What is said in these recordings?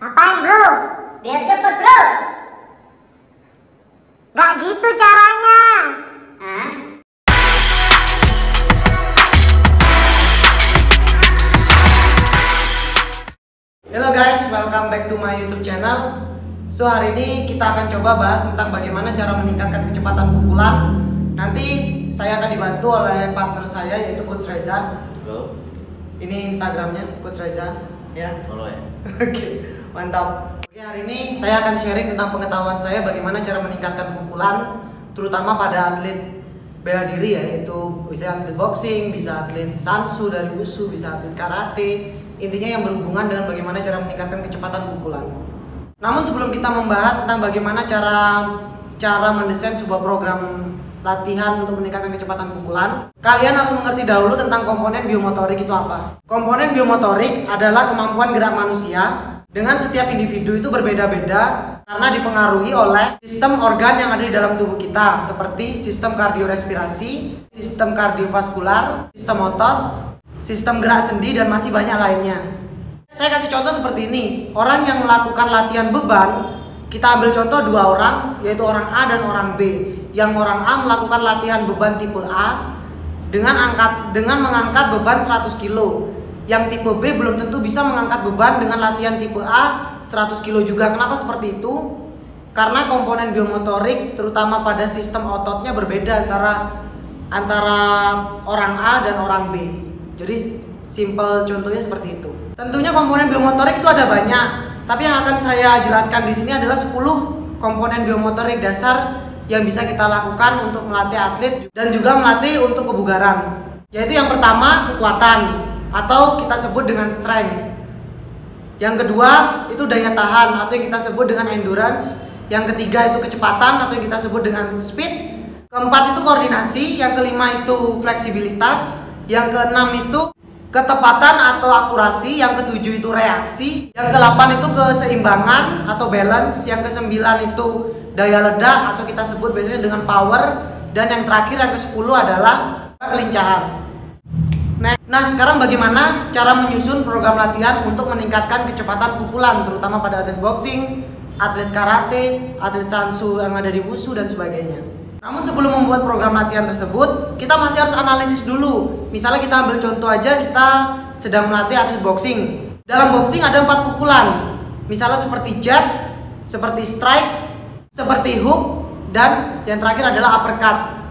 Ngapain bro? Biar cepet bro. Gak gitu caranya. Hah? Hello guys, welcome back to my YouTube channel. So hari ini kita akan coba bahas tentang bagaimana cara meningkatkan kecepatan pukulan. Nanti saya akan dibantu oleh partner saya yaitu Coach Reza. Halo. Ini Instagramnya Coach Reza, ya. Halo ya. Oke, mantap. Oke, hari ini saya akan sharing tentang pengetahuan saya bagaimana cara meningkatkan pukulan, terutama pada atlet bela diri ya, yaitu bisa atlet boxing, bisa atlet sansu dari wushu, bisa atlet karate. Intinya yang berhubungan dengan bagaimana cara meningkatkan kecepatan pukulan. Namun sebelum kita membahas tentang bagaimana cara mendesain sebuah program latihan untuk meningkatkan kecepatan pukulan, kalian harus mengerti dahulu tentang komponen biomotorik itu apa. Komponen biomotorik adalah kemampuan gerak manusia. Dengan setiap individu itu berbeda-beda karena dipengaruhi oleh sistem organ yang ada di dalam tubuh kita, seperti sistem kardiorespirasi, sistem kardiovaskular, sistem otot, sistem gerak sendi, dan masih banyak lainnya. Saya kasih contoh seperti ini. Orang yang melakukan latihan beban, kita ambil contoh dua orang, yaitu orang A dan orang B. Yang orang A melakukan latihan beban tipe A dengan mengangkat beban 100 kg. Yang tipe B belum tentu bisa mengangkat beban dengan latihan tipe A 100 kg juga. Kenapa seperti itu? Karena komponen biomotorik terutama pada sistem ototnya berbeda antara orang A dan orang B. Jadi simple contohnya seperti itu. Tentunya komponen biomotorik itu ada banyak, tapi yang akan saya jelaskan di sini adalah 10 komponen biomotorik dasar yang bisa kita lakukan untuk melatih atlet dan juga melatih untuk kebugaran. Yaitu yang pertama kekuatan atau kita sebut dengan strength. Yang kedua itu daya tahan atau yang kita sebut dengan endurance. Yang ketiga itu kecepatan atau yang kita sebut dengan speed. Keempat itu koordinasi, yang kelima itu fleksibilitas, yang keenam itu ketepatan atau akurasi, yang ketujuh itu reaksi, yang kedelapan itu keseimbangan atau balance, yang kesembilan itu daya ledak atau kita sebut biasanya dengan power, dan yang terakhir yang ke-10 adalah kelincahan. Nah, sekarang bagaimana cara menyusun program latihan untuk meningkatkan kecepatan pukulan, terutama pada atlet boxing, atlet karate, atlet sansu yang ada di wushu dan sebagainya. Namun sebelum membuat program latihan tersebut, kita masih harus analisis dulu. Misalnya kita ambil contoh aja, kita sedang melatih atlet boxing. Dalam boxing ada 4 pukulan. Misalnya seperti jab, seperti strike, seperti hook, dan yang terakhir adalah uppercut.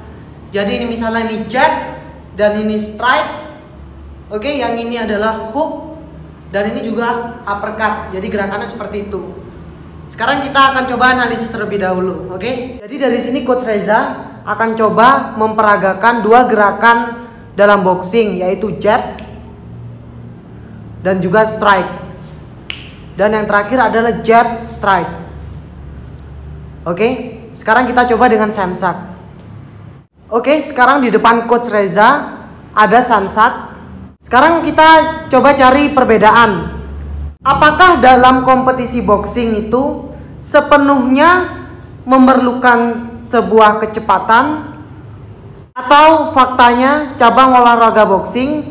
Jadi ini misalnya ini jab, dan ini strike. Oke, yang ini adalah hook, dan ini juga uppercut. Jadi gerakannya seperti itu. Sekarang kita akan coba analisis terlebih dahulu, oke? Jadi dari sini Coach Reza akan coba memperagakan 2 gerakan dalam boxing, yaitu jab dan juga strike. Dan yang terakhir adalah jab strike. Oke, sekarang kita coba dengan sansak. Oke, sekarang di depan Coach Reza ada sansak. Sekarang kita coba cari perbedaan. Apakah dalam kompetisi boxing itu sepenuhnya memerlukan sebuah kecepatan, atau faktanya cabang olahraga boxing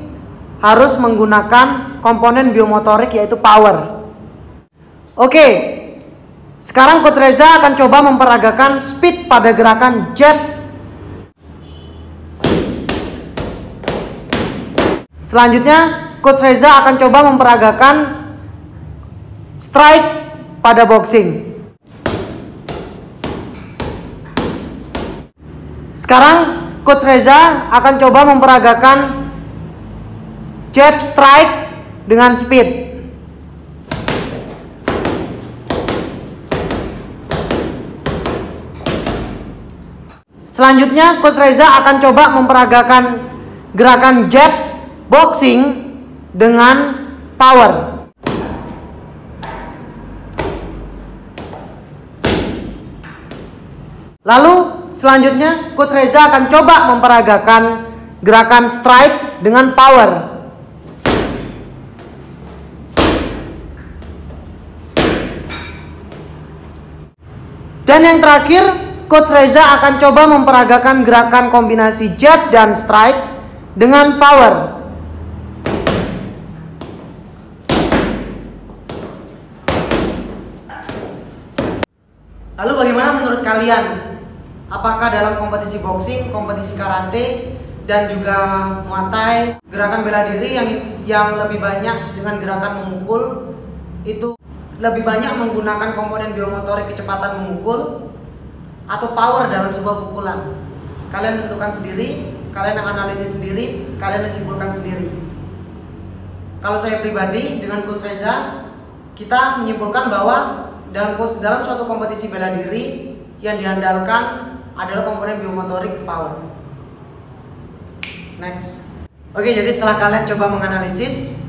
harus menggunakan komponen biomotorik yaitu power? Oke, sekarang Coach Reza akan coba memperagakan speed pada gerakan jab. Selanjutnya Coach Reza akan coba memperagakan strike pada boxing. Sekarang Coach Reza akan coba memperagakan jab strike dengan speed. Selanjutnya Coach Reza akan coba memperagakan gerakan jab boxing dengan power. Lalu selanjutnya Coach Reza akan coba memperagakan gerakan strike dengan power. Dan yang terakhir Coach Reza akan coba memperagakan gerakan kombinasi jab dan strike dengan power. kalian. Apakah dalam kompetisi boxing, kompetisi karate, dan juga Muay Thai, gerakan bela diri yang lebih banyak dengan gerakan memukul itu lebih banyak menggunakan komponen biomotorik kecepatan memukul atau power dalam sebuah pukulan. Kalian tentukan sendiri, kalian yang analisis sendiri, kalian simpulkan sendiri. Kalau saya pribadi dengan Coach Reza, kita menyimpulkan bahwa dalam suatu kompetisi bela diri yang diandalkan adalah komponen biomotorik power. Next. Oke, jadi setelah kalian coba menganalisis,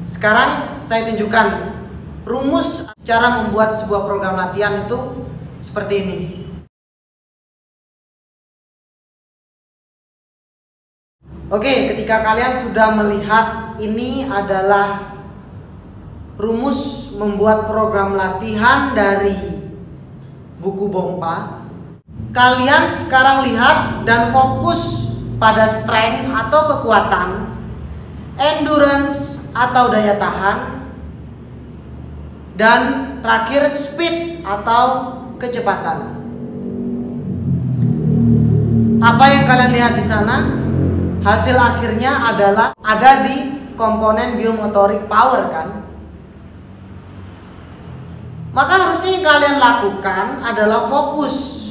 sekarang saya tunjukkan rumus cara membuat sebuah program latihan itu seperti ini. Oke, ketika kalian sudah melihat ini adalah rumus membuat program latihan dari buku Bongpa, kalian sekarang lihat dan fokus pada strength atau kekuatan, endurance atau daya tahan, dan terakhir speed atau kecepatan. Apa yang kalian lihat di sana? Hasil akhirnya adalah ada di komponen biomotorik power kan? Maka harusnya yang kalian lakukan adalah fokus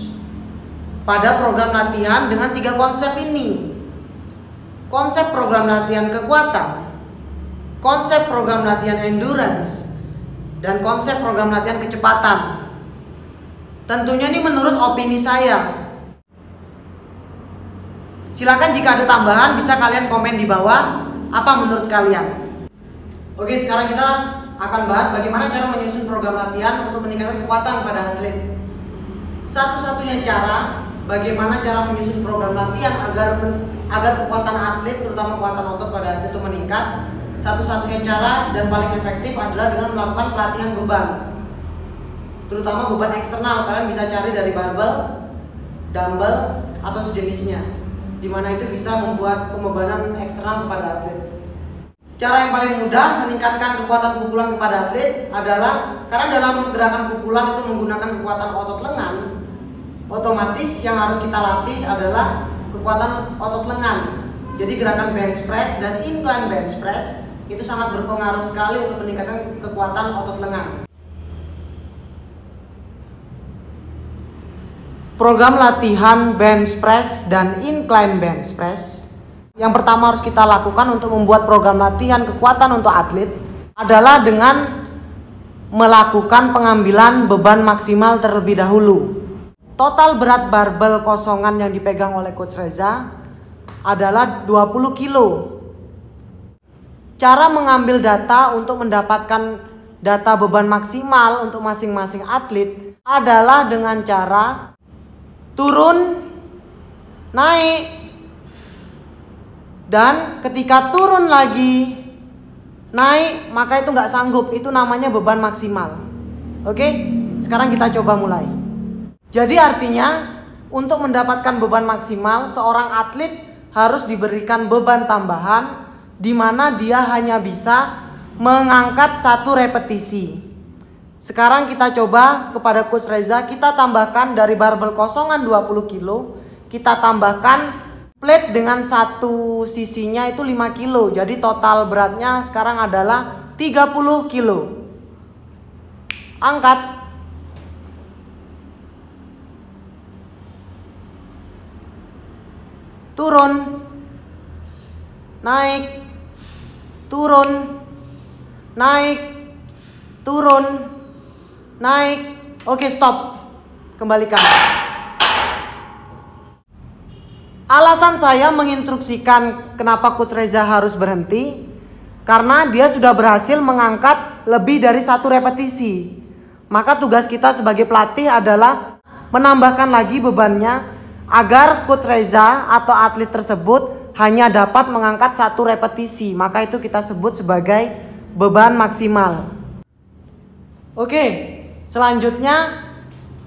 pada program latihan dengan 3 konsep ini. Konsep program latihan kekuatan, konsep program latihan endurance, dan konsep program latihan kecepatan. Tentunya ini menurut opini saya. Silakan jika ada tambahan bisa kalian komen di bawah apa menurut kalian. Oke, sekarang kita akan bahas bagaimana cara menyusun program latihan untuk meningkatkan kekuatan pada atlet. Satu-satunya cara bagaimana cara menyusun program latihan agar kekuatan atlet, terutama kekuatan otot pada atlet itu meningkat. Satu-satunya cara dan paling efektif adalah dengan melakukan pelatihan beban, terutama beban eksternal. Kalian bisa cari dari barbel, dumbbell, atau sejenisnya, dimana itu bisa membuat pembebanan eksternal kepada atlet. Cara yang paling mudah meningkatkan kekuatan pukulan kepada atlet adalah karena dalam gerakan pukulan itu menggunakan kekuatan otot lengan, otomatis yang harus kita latih adalah kekuatan otot lengan. Jadi gerakan bench press dan incline bench press itu sangat berpengaruh sekali untuk meningkatkan kekuatan otot lengan. Program latihan bench press dan incline bench press yang pertama harus kita lakukan untuk membuat program latihan kekuatan untuk atlet adalah dengan melakukan pengambilan beban maksimal terlebih dahulu. Total berat barbel kosongan yang dipegang oleh Coach Reza adalah 20 kilo. Cara mengambil data untuk mendapatkan data beban maksimal untuk masing-masing atlet adalah dengan cara turun, naik, dan ketika turun lagi, naik, maka itu nggak sanggup. Itu namanya beban maksimal. Oke, sekarang kita coba mulai. Jadi artinya untuk mendapatkan beban maksimal, seorang atlet harus diberikan beban tambahan di mana dia hanya bisa mengangkat 1 repetisi. Sekarang kita coba kepada Coach Reza, kita tambahkan dari barbel kosongan 20 kilo, kita tambahkan plate dengan satu sisinya itu 5 kilo. Jadi total beratnya sekarang adalah 30 kilo. Angkat. Turun. Naik. Turun. Naik. Turun. Naik. Oke, stop. Kembalikan. Alasan saya menginstruksikan kenapa Coach Reza harus berhenti, karena dia sudah berhasil mengangkat lebih dari 1 repetisi. Maka tugas kita sebagai pelatih adalah menambahkan lagi bebannya agar Coach Reza atau atlet tersebut hanya dapat mengangkat 1 repetisi. Maka itu kita sebut sebagai beban maksimal. Oke, selanjutnya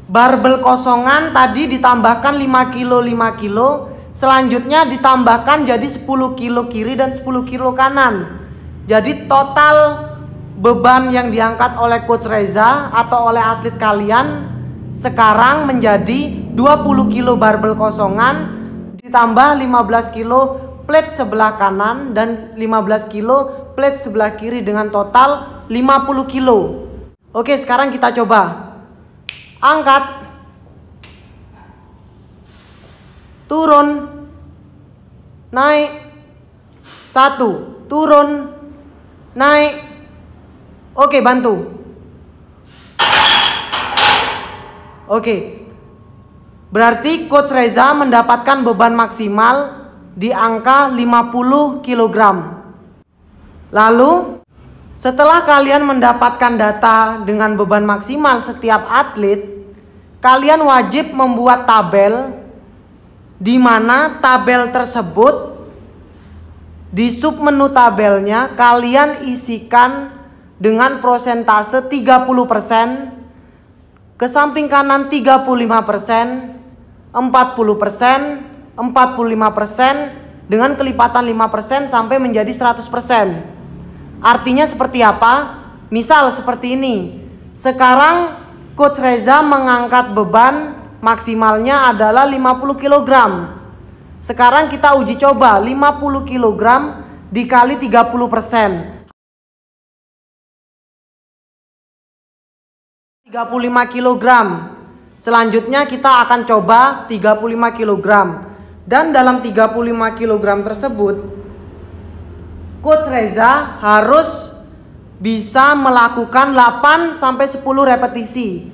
barbel kosongan tadi ditambahkan 5 kilo 5 kilo. Selanjutnya ditambahkan jadi 10 kilo kiri dan 10 kilo kanan. Jadi total beban yang diangkat oleh Coach Reza atau oleh atlet kalian sekarang menjadi 20 kilo barbel kosongan ditambah 15 kilo plate sebelah kanan dan 15 kilo plate sebelah kiri dengan total 50 kilo. Oke, sekarang kita coba. Angkat, turun, naik, 1, turun, naik. Oke, bantu. Oke, berarti Coach Reza mendapatkan beban maksimal di angka 50 kg. Lalu setelah kalian mendapatkan data dengan beban maksimal setiap atlet, kalian wajib membuat tabel di mana tabel tersebut di submenu tabelnya kalian isikan dengan persentase 30%, ke samping kanan 35%, 40%, 45% dengan kelipatan 5% sampai menjadi 100%. Artinya seperti apa? Misal seperti ini. Sekarang Coach Reza mengangkat beban maksimalnya adalah 50 kg. Sekarang kita uji coba 50 kg dikali 30%. 35 kg. Selanjutnya kita akan coba 35 kg. Dan dalam 35 kg tersebut Coach Reza harus bisa melakukan 8 sampai 10 repetisi.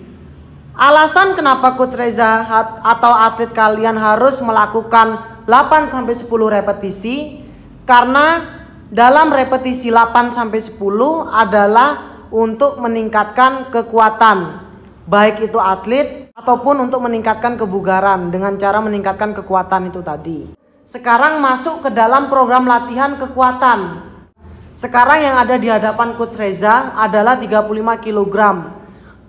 Alasan kenapa Coach Reza atau atlet kalian harus melakukan 8 sampai 10 repetisi karena dalam repetisi 8 sampai 10 adalah untuk meningkatkan kekuatan, baik itu atlet ataupun untuk meningkatkan kebugaran dengan cara meningkatkan kekuatan itu tadi. Sekarang masuk ke dalam program latihan kekuatan. Sekarang yang ada di hadapan Coach Reza adalah 35 kg.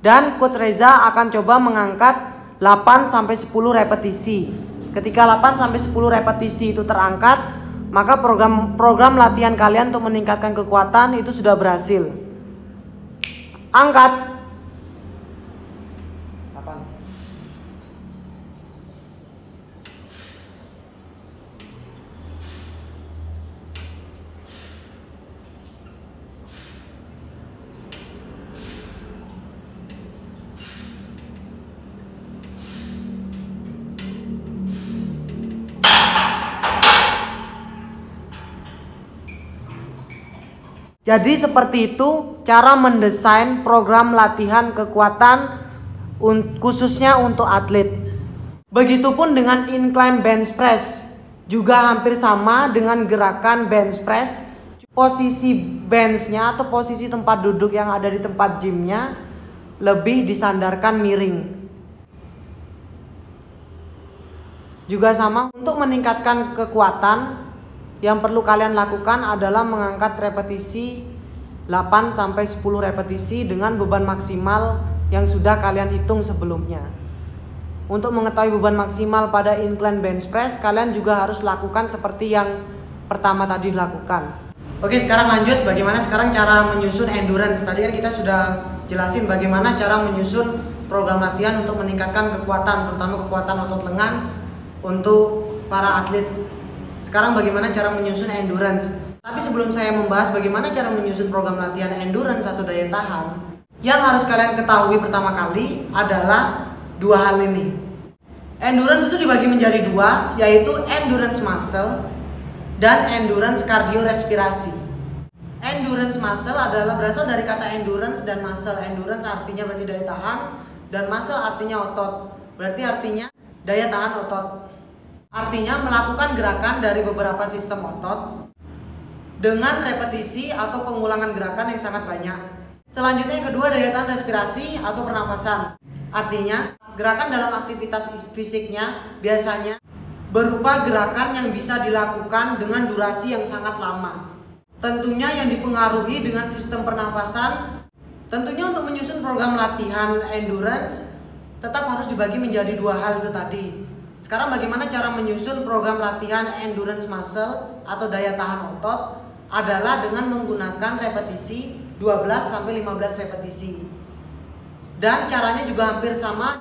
Dan Coach Reza akan coba mengangkat 8 sampai 10 repetisi. Ketika 8 sampai 10 repetisi itu terangkat, maka program latihan kalian untuk meningkatkan kekuatan itu sudah berhasil. Angkat. Jadi seperti itu cara mendesain program latihan kekuatan khususnya untuk atlet. Begitupun dengan incline bench press, juga hampir sama dengan gerakan bench press. Posisi benchnya atau posisi tempat duduk yang ada di tempat gymnya lebih disandarkan miring. Juga sama, untuk meningkatkan kekuatan yang perlu kalian lakukan adalah mengangkat repetisi 8 sampai 10 repetisi dengan beban maksimal yang sudah kalian hitung sebelumnya. Untuk mengetahui beban maksimal pada incline bench press, kalian juga harus lakukan seperti yang pertama tadi dilakukan. Oke, sekarang lanjut bagaimana sekarang cara menyusun endurance. Tadi kan kita sudah jelasin bagaimana cara menyusun program latihan untuk meningkatkan kekuatan, terutama kekuatan otot lengan untuk para atlet. Sekarang bagaimana cara menyusun endurance. Tapi sebelum saya membahas bagaimana cara menyusun program latihan endurance atau daya tahan, yang harus kalian ketahui pertama kali adalah dua hal ini. Endurance itu dibagi menjadi dua, yaitu endurance muscle dan endurance kardiorespirasi. Endurance muscle adalah berasal dari kata endurance dan muscle. Endurance artinya berarti daya tahan dan muscle artinya otot. Berarti artinya daya tahan otot. Artinya melakukan gerakan dari beberapa sistem otot dengan repetisi atau pengulangan gerakan yang sangat banyak. Selanjutnya yang kedua, daya tahan respirasi atau pernafasan. Artinya gerakan dalam aktivitas fisiknya biasanya berupa gerakan yang bisa dilakukan dengan durasi yang sangat lama. Tentunya yang dipengaruhi dengan sistem pernafasan. Tentunya untuk menyusun program latihan endurance tetap harus dibagi menjadi dua hal itu tadi. Sekarang bagaimana cara menyusun program latihan endurance muscle atau daya tahan otot adalah dengan menggunakan repetisi 12 sampai 15 repetisi. Dan caranya juga hampir sama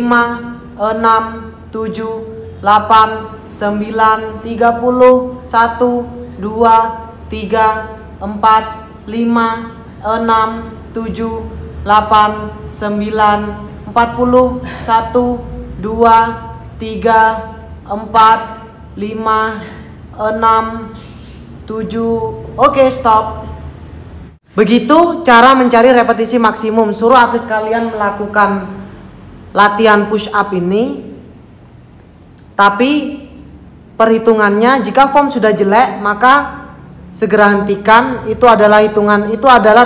6, 7, 8, 9, 30, 1, 2, 3, 4, 5, 6, 7, 8, 9, 40, 1, 2, 3, 4, 5, 6, 7. Oke, stop. Begitu cara mencari repetisi maksimum. Suruh atlet kalian melakukan latihan push up ini. Tapi perhitungannya, jika form sudah jelek, maka segera hentikan. Itu adalah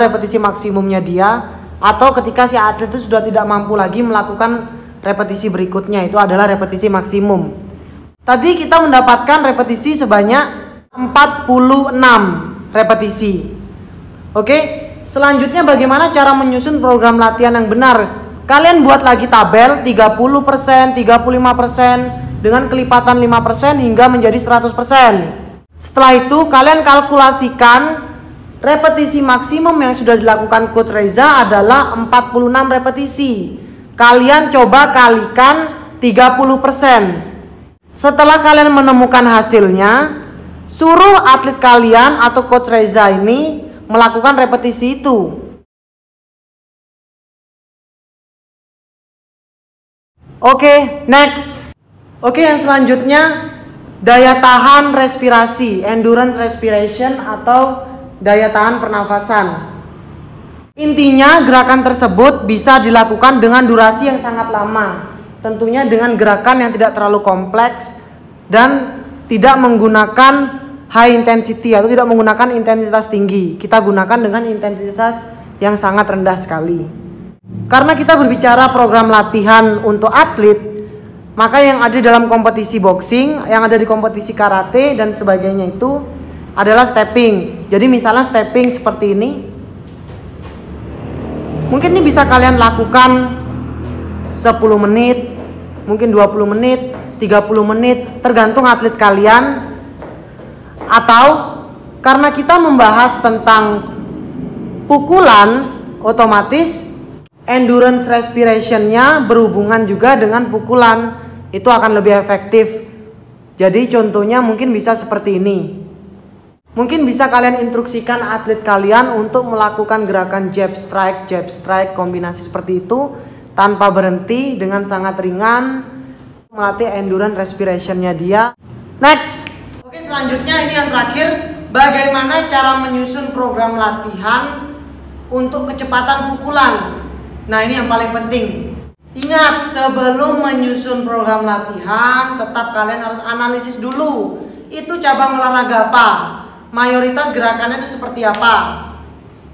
repetisi maksimumnya dia. Atau ketika si atlet itu sudah tidak mampu lagi melakukan repetisi berikutnya, itu adalah repetisi maksimum. Tadi kita mendapatkan repetisi sebanyak 46 repetisi. Oke, selanjutnya bagaimana cara menyusun program latihan yang benar? Kalian buat lagi tabel 30%, 35% dengan kelipatan 5% hingga menjadi 100%. Setelah itu kalian kalkulasikan repetisi maksimum yang sudah dilakukan Coach Reza adalah 46 repetisi. Kalian coba kalikan 30%. Setelah kalian menemukan hasilnya, suruh atlet kalian atau Coach Reza ini melakukan repetisi itu. 。Oke, next. Oke, yang selanjutnya daya tahan respirasi, endurance respiration atau daya tahan pernafasan. Intinya gerakan tersebut bisa dilakukan dengan durasi yang sangat lama. Tentunya dengan gerakan yang tidak terlalu kompleks dan tidak menggunakan high intensity atau tidak menggunakan intensitas tinggi. Kita gunakan dengan intensitas yang sangat rendah sekali. Karena kita berbicara program latihan untuk atlet, maka yang ada dalam kompetisi boxing, yang ada di kompetisi karate dan sebagainya itu adalah stepping. Jadi misalnya stepping seperti ini. Mungkin ini bisa kalian lakukan 10 menit, mungkin 20 menit, 30 menit, tergantung atlet kalian. Atau karena kita membahas tentang pukulan, otomatis endurance respiration-nya berhubungan juga dengan pukulan. Itu akan lebih efektif. Jadi contohnya mungkin bisa seperti ini. Mungkin bisa kalian instruksikan atlet kalian untuk melakukan gerakan jab strike, kombinasi seperti itu tanpa berhenti dengan sangat ringan, melatih endurance respiration-nya dia. Next. Oke, selanjutnya ini yang terakhir, bagaimana cara menyusun program latihan untuk kecepatan pukulan. Nah, ini yang paling penting. Ingat, sebelum menyusun program latihan, tetap kalian harus analisis dulu. Itu cabang olahraga apa? Mayoritas gerakannya itu seperti apa?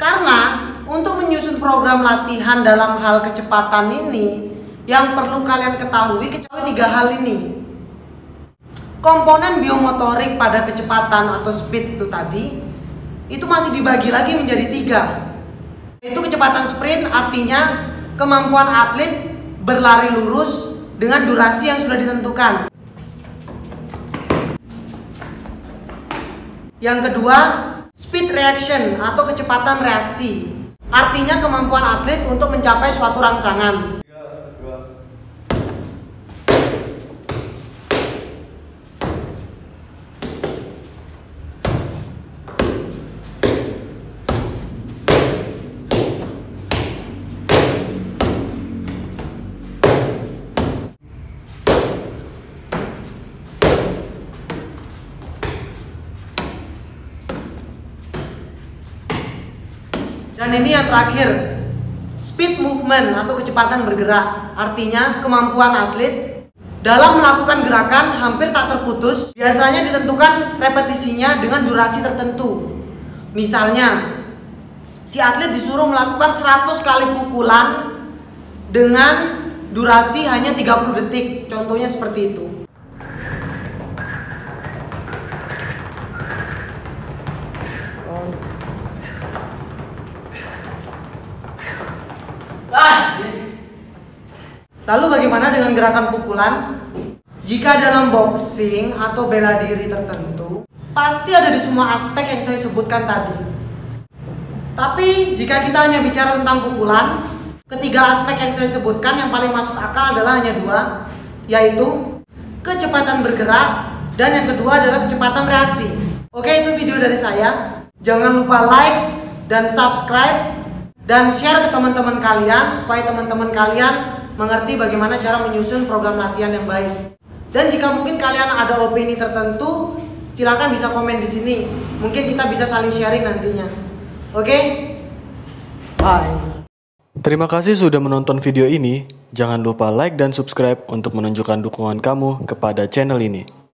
Karena untuk menyusun program latihan dalam hal kecepatan ini, yang perlu kalian ketahui 3 hal ini. Komponen biomotorik pada kecepatan atau speed itu tadi, itu masih dibagi lagi menjadi 3. Itu kecepatan sprint, artinya kemampuan atlet berlari lurus dengan durasi yang sudah ditentukan. Yang kedua, speed reaction atau kecepatan reaksi. Artinya kemampuan atlet untuk mencapai suatu rangsangan. Dan ini yang terakhir, speed movement atau kecepatan bergerak. Artinya kemampuan atlet dalam melakukan gerakan hampir tak terputus. Biasanya ditentukan repetisinya dengan durasi tertentu. Misalnya, si atlet disuruh melakukan 100 kali pukulan dengan durasi hanya 30 detik. Contohnya seperti itu. Lalu bagaimana dengan gerakan pukulan? Jika dalam boxing atau bela diri tertentu, pasti ada di semua aspek yang saya sebutkan tadi. Tapi jika kita hanya bicara tentang pukulan, 3 aspek yang saya sebutkan yang paling masuk akal adalah hanya 2, yaitu kecepatan bergerak dan yang kedua adalah kecepatan reaksi. Oke, itu video dari saya. Jangan lupa like dan subscribe dan share ke teman-teman kalian supaya teman-teman kalian mengerti bagaimana cara menyusun program latihan yang baik. Dan jika mungkin kalian ada opini tertentu, silakan bisa komen di sini. Mungkin kita bisa saling sharing nantinya. Oke? Bye. Terima kasih sudah menonton video ini. Jangan lupa like dan subscribe untuk menunjukkan dukungan kamu kepada channel ini.